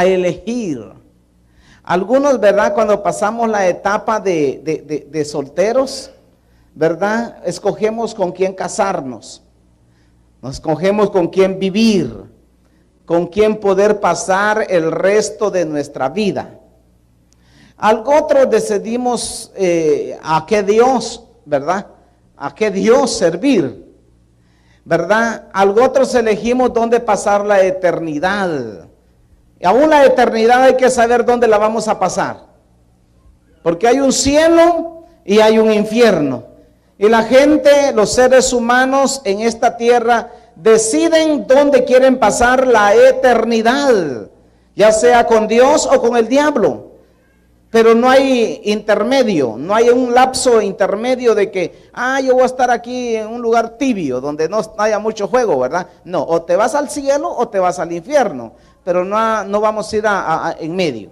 elegir. Algunos, ¿verdad? Cuando pasamos la etapa de solteros, ¿verdad? Escogemos con quién casarnos, nos escogemos con quién vivir, con quién poder pasar el resto de nuestra vida. Otros decidimos a qué Dios, ¿verdad? A qué Dios servir, ¿verdad? Otros elegimos dónde pasar la eternidad. Y aún la eternidad hay que saber dónde la vamos a pasar, porque hay un cielo y hay un infierno. Y la gente, los seres humanos en esta tierra, deciden dónde quieren pasar la eternidad, ya sea con Dios o con el diablo. Pero no hay intermedio, no hay un lapso intermedio de que, yo voy a estar aquí en un lugar tibio, donde no haya mucho juego, ¿verdad? No, o te vas al cielo o te vas al infierno, pero no vamos a ir en medio.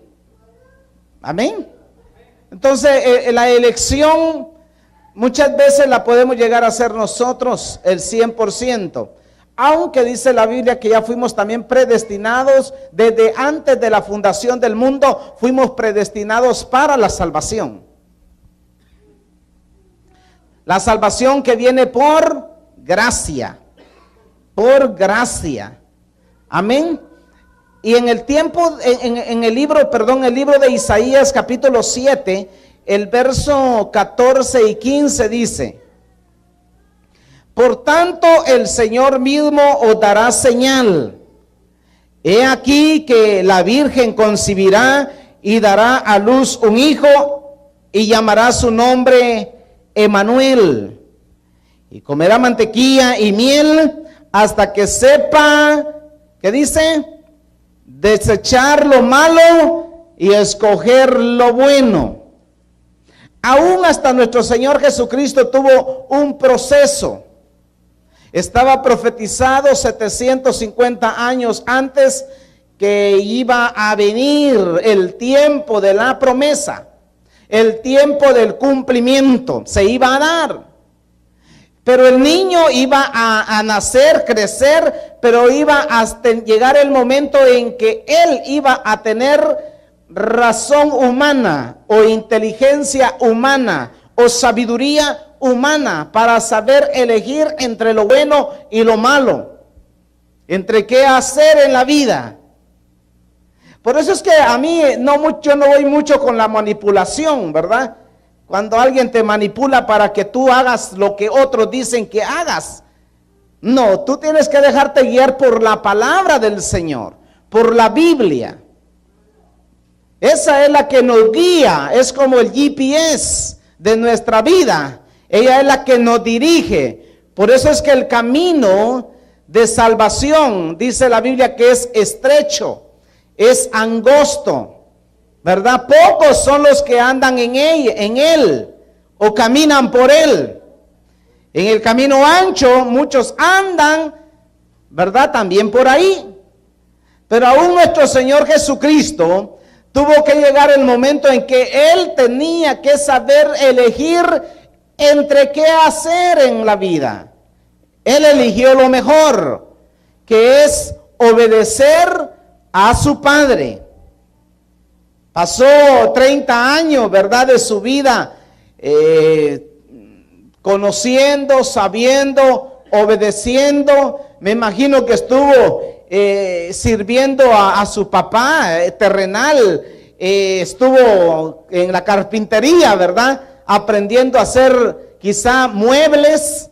Amén. Entonces, la elección muchas veces la podemos llegar a hacer nosotros, el 100%. Aunque dice la Biblia que ya fuimos también predestinados desde antes de la fundación del mundo, fuimos predestinados para la salvación. La salvación que viene por gracia. Por gracia. Amén. Y en el tiempo, en el libro de Isaías capítulo 7, el verso 14 y 15 dice: por tanto, el Señor mismo os dará señal. He aquí que la Virgen concebirá y dará a luz un hijo y llamará su nombre Emmanuel. Y comerá mantequilla y miel hasta que sepa, ¿qué dice? Desechar lo malo y escoger lo bueno. Aún hasta nuestro Señor Jesucristo tuvo un proceso. Estaba profetizado 750 años antes que iba a venir el tiempo de la promesa, el tiempo del cumplimiento, se iba a dar. Pero el niño iba a nacer, crecer, pero iba hasta llegar el momento en que él iba a tener razón humana o inteligencia humana o sabiduría humana para saber elegir entre lo bueno y lo malo, entre qué hacer en la vida. Por eso es que a mí yo no voy mucho con la manipulación, ¿verdad? Cuando alguien te manipula para que tú hagas lo que otros dicen que hagas. No, tú tienes que dejarte guiar por la palabra del Señor, por la Biblia. Esa es la que nos guía, es como el GPS de nuestra vida. Ella es la que nos dirige. Por eso es que el camino de salvación, dice la Biblia, que es estrecho, es angosto, ¿verdad? Pocos son los que andan en él o caminan por él. En el camino ancho muchos andan, ¿verdad? También por ahí. Pero aún nuestro Señor Jesucristo tuvo que llegar el momento en que Él tenía que saber elegir entre qué hacer en la vida. Él eligió lo mejor, que es obedecer a su Padre. Pasó 30 años, ¿verdad?, de su vida conociendo, sabiendo, obedeciendo. Me imagino que estuvo sirviendo a su papá terrenal, estuvo en la carpintería, ¿verdad?, aprendiendo a hacer quizá muebles,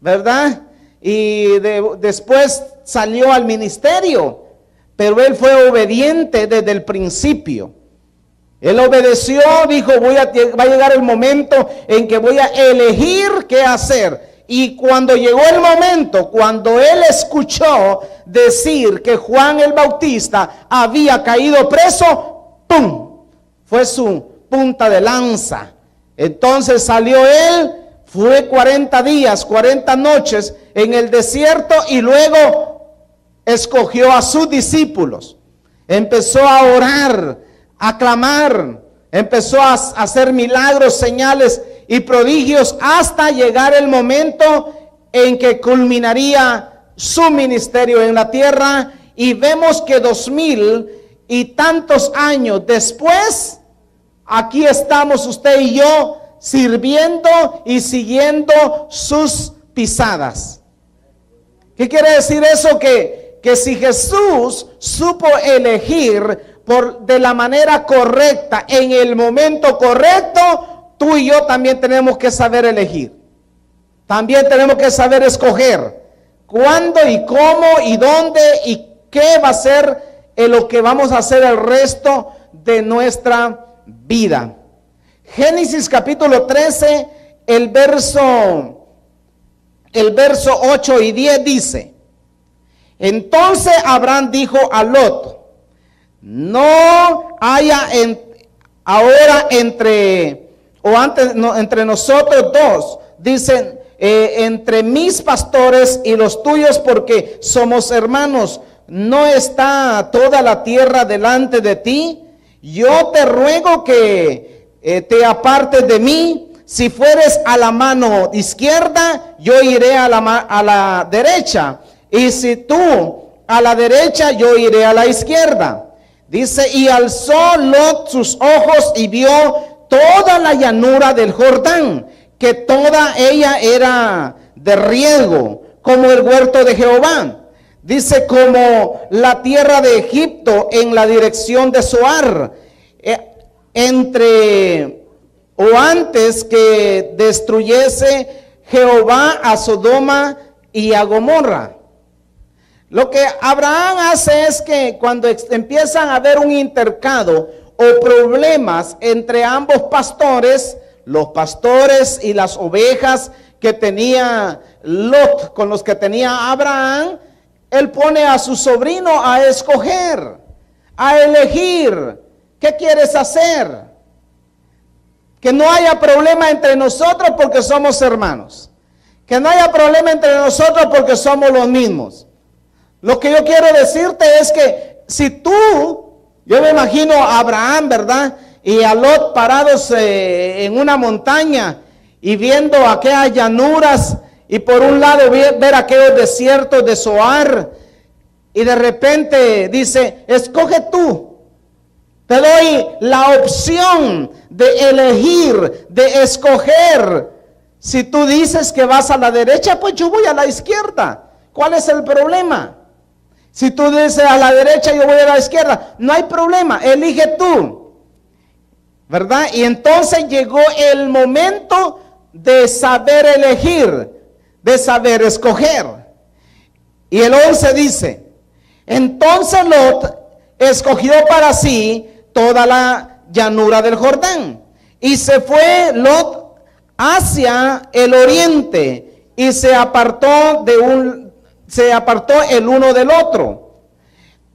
¿verdad? Y después salió al ministerio, pero él fue obediente desde el principio. Él obedeció, dijo, va a llegar el momento en que voy a elegir qué hacer. Y cuando llegó el momento, cuando él escuchó decir que Juan el Bautista había caído preso, ¡pum!, fue su punta de lanza. Entonces salió él, fue 40 días, 40 noches en el desierto y luego escogió a sus discípulos. Empezó a orar, a clamar, empezó a hacer milagros, señales y prodigios hasta llegar el momento en que culminaría su ministerio en la tierra. Y vemos que y tantos años después, aquí estamos usted y yo sirviendo y siguiendo sus pisadas. ¿Qué quiere decir eso? Que si Jesús supo elegir de la manera correcta, en el momento correcto, tú y yo también tenemos que saber elegir. También tenemos que saber escoger cuándo y cómo y dónde y qué va a ser lo que vamos a hacer el resto de nuestra vida. Génesis capítulo 13, el verso 8 y 10 dice: entonces Abraham dijo a Lot: no haya ahora entre nosotros dos, dicen, entre mis pastores y los tuyos, porque somos hermanos. ¿No está toda la tierra delante de ti? Yo te ruego que te apartes de mí. Si fueres a la mano izquierda, yo iré a la derecha. Y si tú a la derecha, yo iré a la izquierda. Dice, y alzó Lot sus ojos y vio toda la llanura del Jordán, que toda ella era de riego, como el huerto de Jehová. Dice, como la tierra de Egipto en la dirección de Zoar, antes que destruyese Jehová a Sodoma y a Gomorra. Lo que Abraham hace es que cuando empiezan a haber un intercambio o problemas entre ambos pastores, los pastores y las ovejas que tenía Lot con los que tenía Abraham, él pone a su sobrino a escoger, a elegir. ¿Qué quieres hacer? Que no haya problema entre nosotros porque somos hermanos. Que no haya problema entre nosotros porque somos los mismos. Lo que yo quiero decirte es que si tú, yo me imagino a Abraham, ¿verdad? Y a Lot parados en una montaña y viendo aquellas llanuras, y por un lado ver aquellos desiertos de Zoar, y de repente dice, escoge tú. Te doy la opción de elegir, de escoger. Si tú dices que vas a la derecha, pues yo voy a la izquierda. ¿Cuál es el problema? Si tú dices a la derecha, yo voy a la izquierda. No hay problema, elige tú. ¿Verdad? Y entonces llegó el momento de saber elegir, de saber escoger. Y el 11 dice, entonces Lot escogió para sí toda la llanura del Jordán, y se fue Lot hacia el oriente, y se apartó el uno del otro.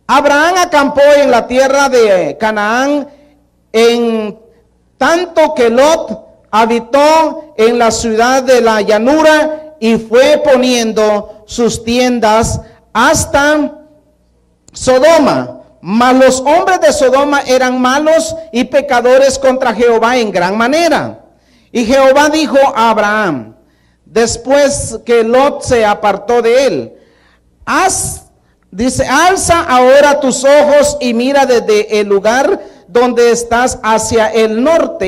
Abraham acampó en la tierra de Canaán, en tanto que Lot habitó en la ciudad de la llanura y fue poniendo sus tiendas hasta Sodoma. Mas los hombres de Sodoma eran malos y pecadores contra Jehová en gran manera. Y Jehová dijo a Abraham, después que Lot se apartó de él, alza ahora tus ojos y mira desde el lugar donde estás hacia el norte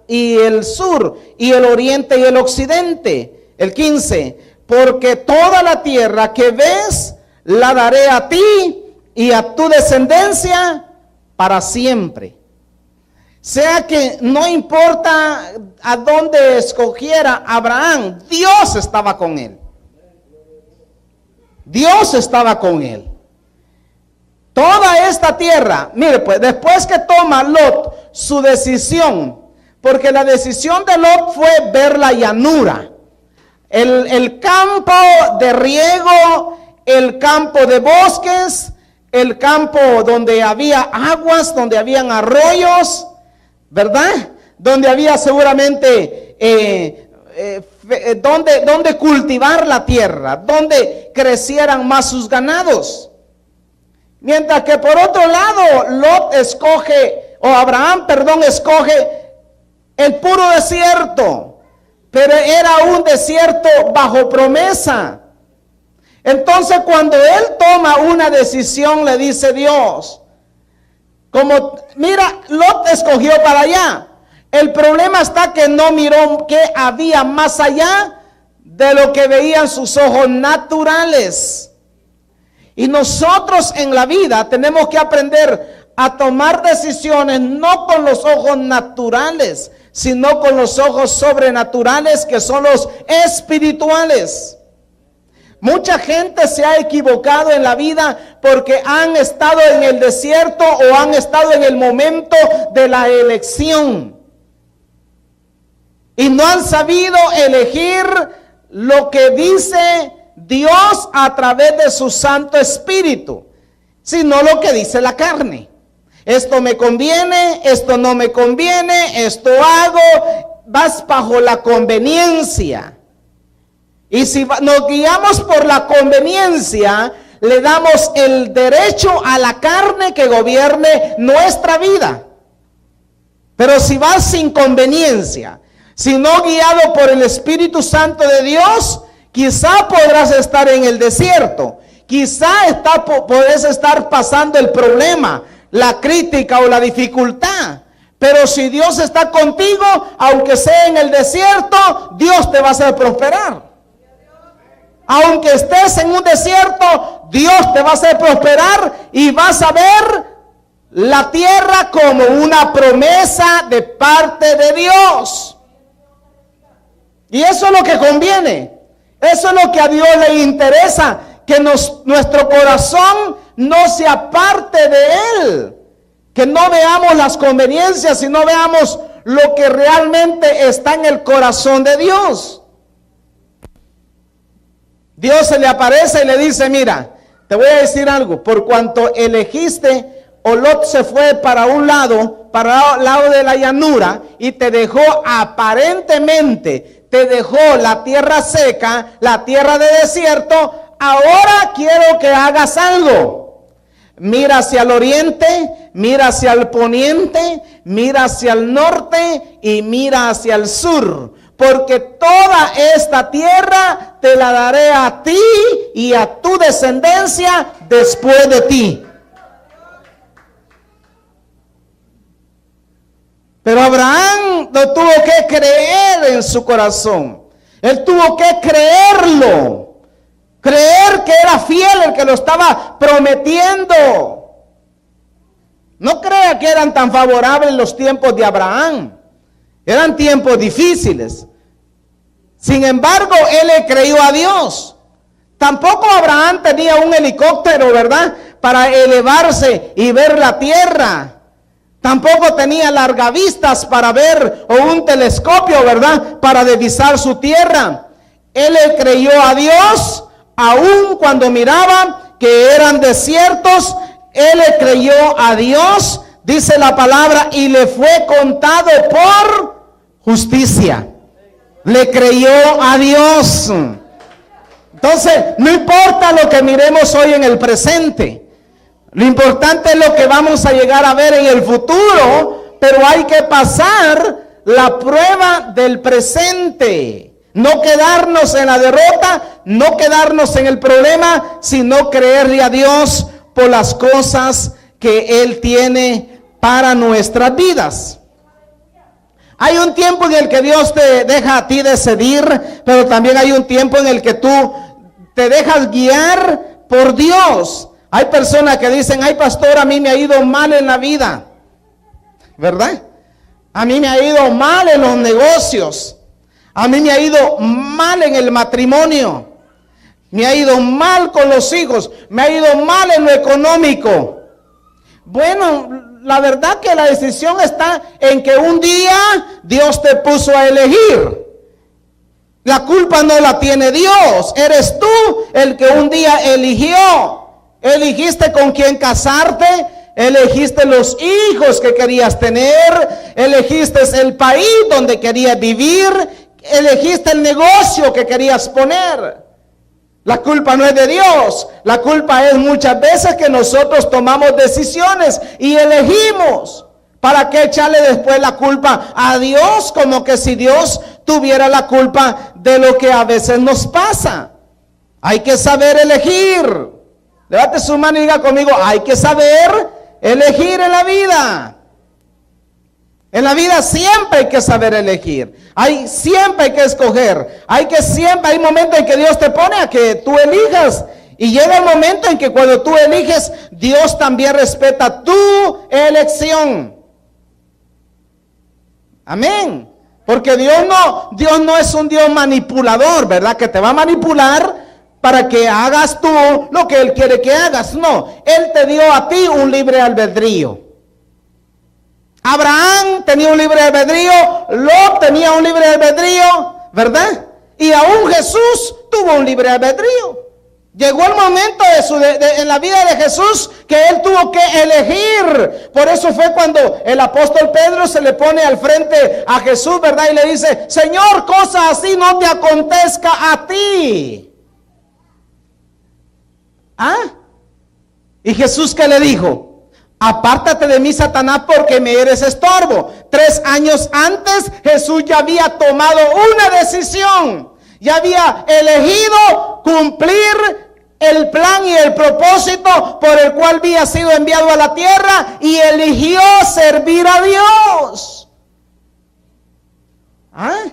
y el sur y el oriente y el occidente. El 15, porque toda la tierra que ves la daré a ti y a tu descendencia para siempre. Sea que no importa a dónde escogiera Abraham, Dios estaba con él. Dios estaba con él. Toda esta tierra, mire pues, después que toma Lot su decisión, porque la decisión de Lot fue ver la llanura, el campo de riego, el campo de bosques, el campo donde había aguas, donde habían arroyos, ¿verdad? Donde había seguramente donde cultivar la tierra, donde crecieran más sus ganados. Mientras que por otro lado, Abraham escoge el puro desierto, pero era un desierto bajo promesa. Entonces cuando él toma una decisión, le dice Dios, Como, mira, Lot escogió para allá. El problema está que no miró que había más allá de lo que veían sus ojos naturales. Y nosotros en la vida tenemos que aprender a tomar decisiones no con los ojos naturales, sino con los ojos sobrenaturales, que son los espirituales. Mucha gente se ha equivocado en la vida porque han estado en el desierto o han estado en el momento de la elección y no han sabido elegir lo que dice Dios a través de su Santo Espíritu, sino lo que dice la carne. Esto me conviene, esto no me conviene, esto hago, vas bajo la conveniencia. Y si nos guiamos por la conveniencia, le damos el derecho a la carne que gobierne nuestra vida. Pero si vas sin conveniencia, si no guiado por el Espíritu Santo de Dios, quizá podrás estar en el desierto, quizá podés estar pasando el problema, la crítica o la dificultad. Pero si Dios está contigo, aunque sea en el desierto, Dios te va a hacer prosperar. Aunque estés en un desierto, Dios te va a hacer prosperar y vas a ver la tierra como una promesa de parte de Dios. Y eso es lo que conviene. Eso es lo que a Dios le interesa, que nuestro corazón no se aparte de Él. Que no veamos las conveniencias, sino veamos lo que realmente está en el corazón de Dios. Dios se le aparece y le dice, mira, te voy a decir algo, por cuanto elegiste, o Lot se fue para un lado, para el lado de la llanura, y te dejó aparentemente, te dejó la tierra seca, la tierra de desierto, ahora quiero que hagas algo. Mira hacia el oriente, mira hacia el poniente, mira hacia el norte y mira hacia el sur. Porque toda esta tierra te la daré a ti y a tu descendencia después de ti. Pero Abraham no tuvo que creer en su corazón. Él tuvo que creerlo. Creer que era fiel el que lo estaba prometiendo. No crea que eran tan favorables los tiempos de Abraham. Eran tiempos difíciles. Sin embargo, él le creyó a Dios. Tampoco Abraham tenía un helicóptero, ¿verdad?, para elevarse y ver la tierra. Tampoco tenía largavistas para ver, o un telescopio, ¿verdad?, para divisar su tierra. Él le creyó a Dios, aun cuando miraba que eran desiertos. Él le creyó a Dios, dice la palabra, y le fue contado por justicia. Le creyó a Dios. Entonces, no importa lo que miremos hoy en el presente. Lo importante es lo que vamos a llegar a ver en el futuro, pero hay que pasar la prueba del presente. No quedarnos en la derrota, no quedarnos en el problema, sino creerle a Dios por las cosas que Él tiene para nuestras vidas. Hay un tiempo en el que Dios te deja a ti decidir, pero también hay un tiempo en el que tú te dejas guiar por Dios. Hay personas que dicen, ay pastor, a mí me ha ido mal en la vida, ¿verdad? A mí me ha ido mal en los negocios, a mí me ha ido mal en el matrimonio, me ha ido mal con los hijos, me ha ido mal en lo económico. Bueno, la verdad que la decisión está en que un día Dios te puso a elegir. La culpa no la tiene Dios, eres tú el que un día eligió. Elegiste con quién casarte, elegiste los hijos que querías tener, elegiste el país donde querías vivir, elegiste el negocio que querías poner. La culpa no es de Dios, la culpa es muchas veces que nosotros tomamos decisiones y elegimos. ¿Para qué echarle después la culpa a Dios? Como que si Dios tuviera la culpa de lo que a veces nos pasa. Hay que saber elegir. Levante su mano y diga conmigo, hay que saber elegir en la vida. En la vida siempre hay que saber elegir. Siempre hay que escoger. Siempre hay momentos en que Dios te pone a que tú elijas. Y llega el momento en que cuando tú eliges, Dios también respeta tu elección. Amén. Porque Dios no es un Dios manipulador, ¿verdad? Que te va a manipular para que hagas tú lo que Él quiere que hagas. No, Él te dio a ti un libre albedrío. Abraham tenía un libre albedrío, Lot tenía un libre albedrío, ¿verdad? Y aún Jesús tuvo un libre albedrío. Llegó el momento en la vida de Jesús que Él tuvo que elegir. Por eso fue cuando el apóstol Pedro se le pone al frente a Jesús, ¿verdad? Y le dice: Señor, cosa así no te acontezca a ti. ¿Ah? ¿Y Jesús qué le dijo? Apártate de mí, Satanás, porque me eres estorbo. 3 años antes Jesús ya había tomado una decisión. Ya había elegido cumplir el plan y el propósito por el cual había sido enviado a la tierra, y eligió servir a Dios. ¿Ah?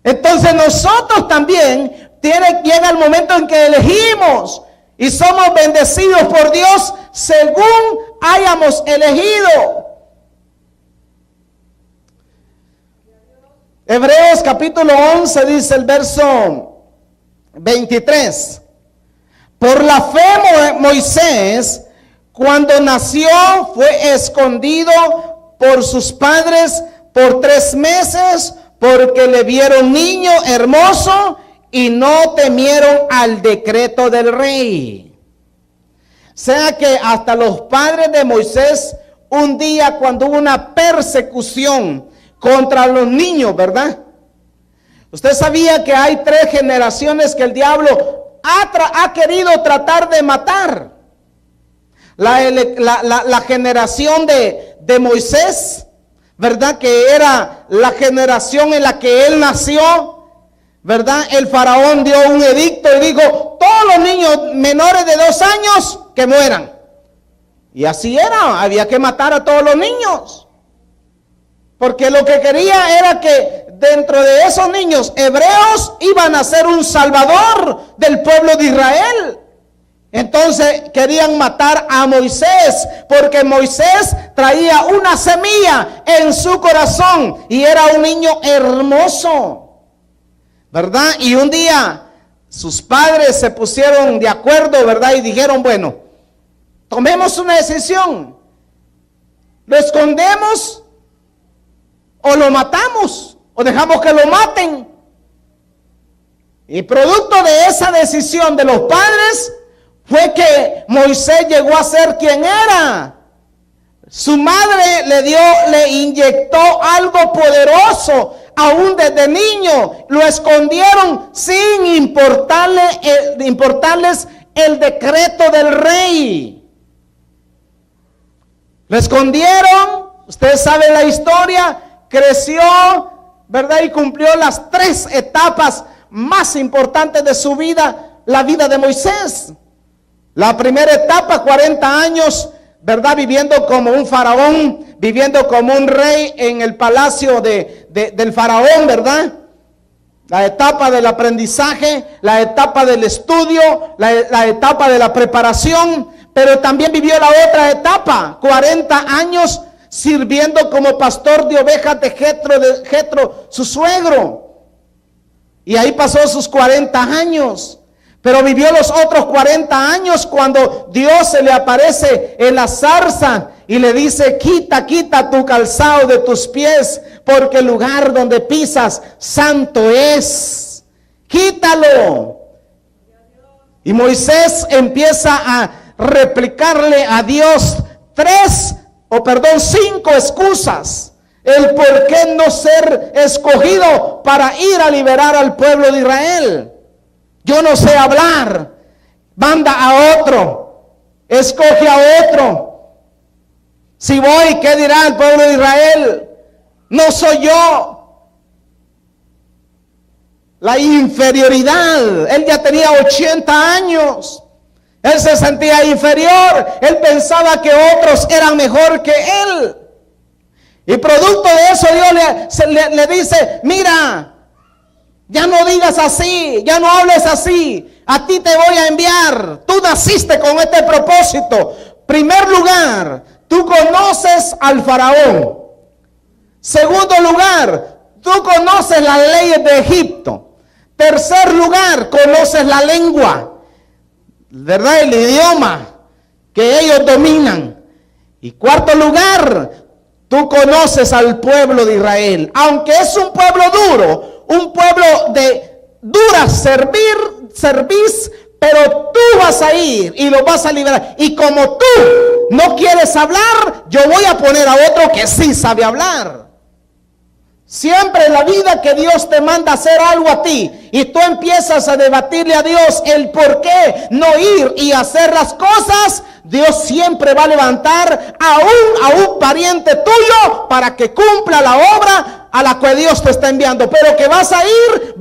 Entonces nosotros también llega el momento en que elegimos y somos bendecidos por Dios según hayamos elegido. Hebreos capítulo 11 dice el verso 23. Por la fe Moisés, cuando nació, fue escondido por sus padres por 3 meses, porque le vieron niño hermoso y no temieron al decreto del rey. O sea que hasta los padres de Moisés, un día cuando hubo una persecución contra los niños, ¿verdad? Usted sabía que hay 3 generaciones que el diablo ha querido tratar de matar. La generación de Moisés, ¿verdad? Que era la generación en la que él nació. ¿Verdad? El faraón dio un edicto y dijo: todos los niños menores de 2 años que mueran. Y así era, había que matar a todos los niños. Porque lo que quería era que dentro de esos niños hebreos iban a ser un salvador del pueblo de Israel. Entonces querían matar a Moisés, porque Moisés traía una semilla en su corazón y era un niño hermoso, ¿verdad? Y un día sus padres se pusieron de acuerdo, ¿verdad? Y dijeron: bueno, tomemos una decisión. ¿Lo escondemos o lo matamos? ¿O dejamos que lo maten? Y producto de esa decisión de los padres fue que Moisés llegó a ser quien era. Su madre le inyectó algo poderoso. Aún desde niño lo escondieron sin importarles el decreto del rey. Lo escondieron. Usted sabe la historia. Creció, ¿verdad? Y cumplió las 3 etapas más importantes de su vida, la vida de Moisés. La primera etapa, 40 años, ¿verdad? Viviendo como un faraón, viviendo como un rey en el palacio del faraón, ¿verdad? La etapa del aprendizaje, la etapa del estudio, la etapa de la preparación, pero también vivió la otra etapa, 40 años sirviendo como pastor de ovejas de Jetro, su suegro. Y ahí pasó sus 40 años. Pero vivió los otros 40 años cuando Dios se le aparece en la zarza y le dice: quita tu calzado de tus pies, porque el lugar donde pisas cinto es. Quítalo. Y Moisés empieza a replicarle a Dios 5 excusas. El por qué no ser escogido para ir a liberar al pueblo de Israel. Yo no sé hablar. Manda a otro. Escoge a otro. Si voy, ¿qué dirá el pueblo de Israel? No soy yo. La inferioridad. Él ya tenía 80 años. Él se sentía inferior. Él pensaba que otros eran mejor que él. Y producto de eso Dios le dice, mira, ya no digas así, ya no hables así. A ti te voy a enviar. Tú naciste con este propósito. Primer lugar, tú conoces al faraón. Segundo lugar, tú conoces las leyes de Egipto. Tercer lugar, conoces la lengua, ¿verdad? El idioma que ellos dominan. Y cuarto lugar, tú conoces al pueblo de Israel. Aunque es un pueblo duro, un pueblo de dura serviz, pero tú vas a ir y lo vas a liberar. Y como tú no quieres hablar, yo voy a poner a otro que sí sabe hablar. Siempre en la vida que Dios te manda hacer algo a ti y tú empiezas a debatirle a Dios el por qué no ir y hacer las cosas, Dios siempre va a levantar a un pariente tuyo para que cumpla la obra a la que Dios te está enviando. Pero que vas a ir,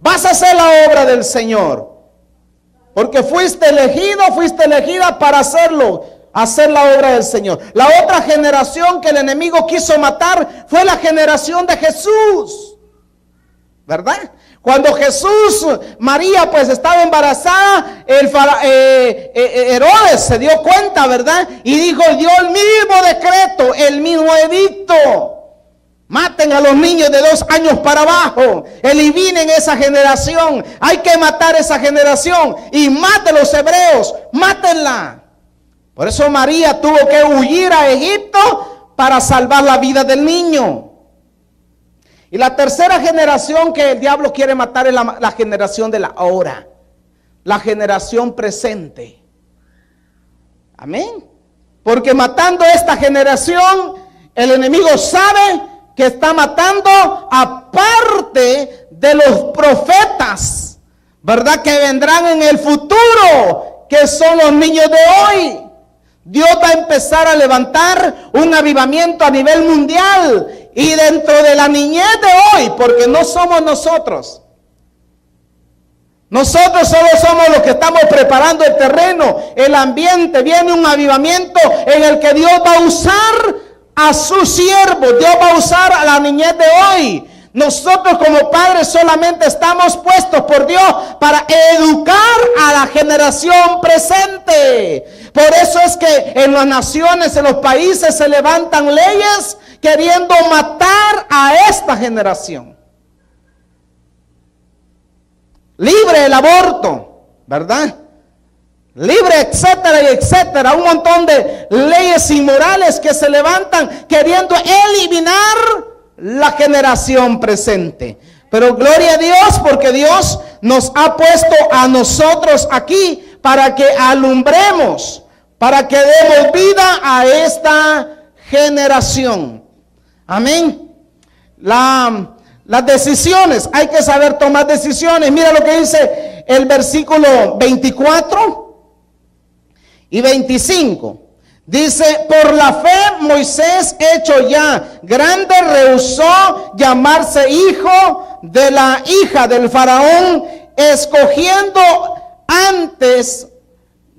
vas a hacer la obra del Señor. Porque fuiste elegido, fuiste elegida para hacerlo. Hacer la obra del Señor. La otra generación que el enemigo quiso matar fue la generación de Jesús, ¿verdad? Cuando María pues estaba embarazada, Herodes se dio cuenta, ¿verdad? Y dio el mismo decreto, el mismo edicto. Maten a los niños de 2 años para abajo. Eliminen esa generación. Hay que matar esa generación. Y maten a los hebreos. Mátenla. Por eso María tuvo que huir a Egipto para salvar la vida del niño. Y la tercera generación que el diablo quiere matar es la generación de la hora. La generación presente. Amén. Porque matando esta generación, el enemigo sabe que está matando aparte de los profetas, ¿verdad? Que vendrán en el futuro, que son los niños de hoy. Dios va a empezar a levantar un avivamiento a nivel mundial y dentro de la niñez de hoy, porque no somos nosotros. Nosotros solo somos los que estamos preparando el terreno, el ambiente. Viene un avivamiento en el que Dios va a usar a sus siervos. Dios va a usar a la niñez de hoy. Nosotros como padres solamente estamos puestos por Dios para educar a la generación presente. Por eso es que en las naciones, en los países se levantan leyes queriendo matar a esta generación. Libre el aborto, ¿verdad? Libre, etcétera y etcétera. Un montón de leyes inmorales que se levantan queriendo eliminar la generación presente. Pero gloria a Dios, porque Dios nos ha puesto a nosotros aquí para que alumbremos, para que demos vida a esta generación. Amén. Las decisiones, hay que saber tomar decisiones. Mira lo que dice el versículo 24 y 25. Dice, por la fe Moisés, hecho ya grande, rehusó llamarse hijo de la hija del faraón, escogiendo antes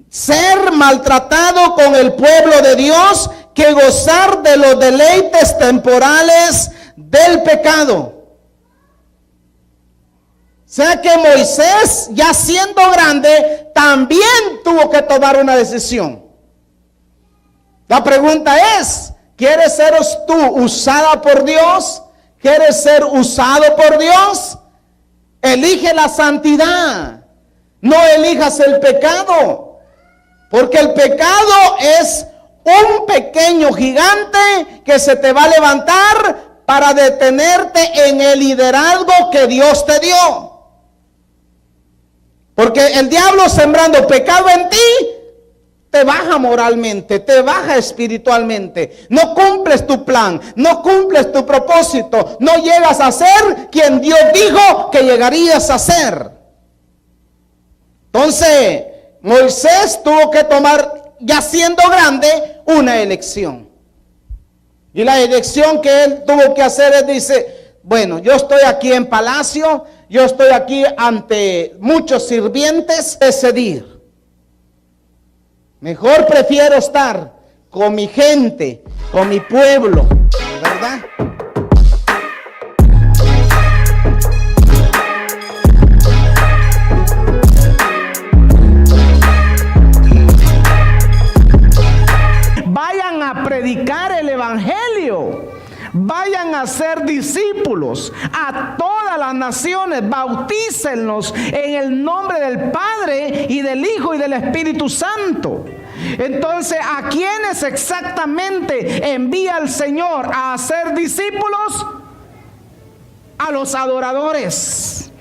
ser maltratado con el pueblo de Dios que gozar de los deleites temporales del pecado. O sea que Moisés, ya siendo grande, también tuvo que tomar una decisión. La pregunta es, ¿quieres ser tú usada por Dios? ¿Quieres ser usado por Dios? Elige la santidad. No elijas el pecado. Porque el pecado es un pequeño gigante que se te va a levantar para detenerte en el liderazgo que Dios te dio. Porque el diablo sembrando pecado en ti, te baja moralmente, te baja espiritualmente. No cumples tu plan, no cumples tu propósito, no llegas a ser quien Dios dijo que llegarías a ser. Entonces, Moisés tuvo que tomar, ya siendo grande, una elección. Y la elección que él tuvo que hacer es, dice, bueno, yo estoy aquí en palacio, yo estoy aquí ante muchos sirvientes, decidir. Mejor prefiero estar con mi gente, con mi pueblo, ¿verdad? Vayan a predicar el evangelio. Vayan a ser discípulos a todas las naciones, bautícenlos en el nombre del Padre y del Hijo y del Espíritu Santo. Entonces, ¿a quiénes exactamente envía el Señor a hacer discípulos? A los adoradores.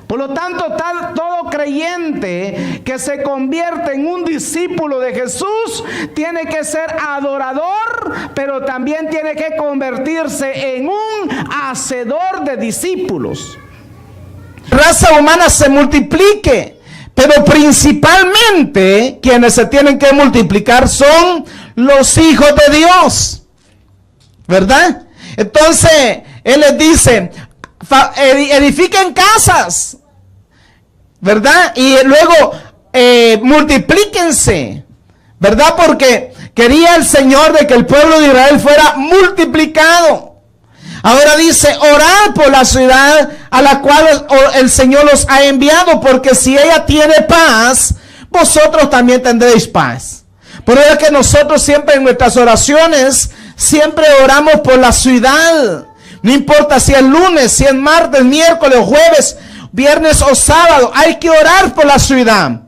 Por lo tanto, todo creyente que se convierte en un discípulo de Jesús tiene que ser adorador, pero también tiene que convertirse en un hacedor de discípulos. La raza humana se multiplique, pero principalmente quienes se tienen que multiplicar son los hijos de Dios, ¿verdad? Entonces, Él les dice, edifiquen casas, ¿verdad? Y luego multiplíquense, ¿verdad? Porque quería el Señor de que el pueblo de Israel fuera multiplicado. Ahora dice, orad por la ciudad a la cual el Señor los ha enviado, porque si ella tiene paz, vosotros también tendréis paz. Por eso es que nosotros siempre en nuestras oraciones, siempre oramos por la ciudad. No importa si es lunes, si es martes, miércoles, jueves, viernes o sábado, hay que orar por la ciudad.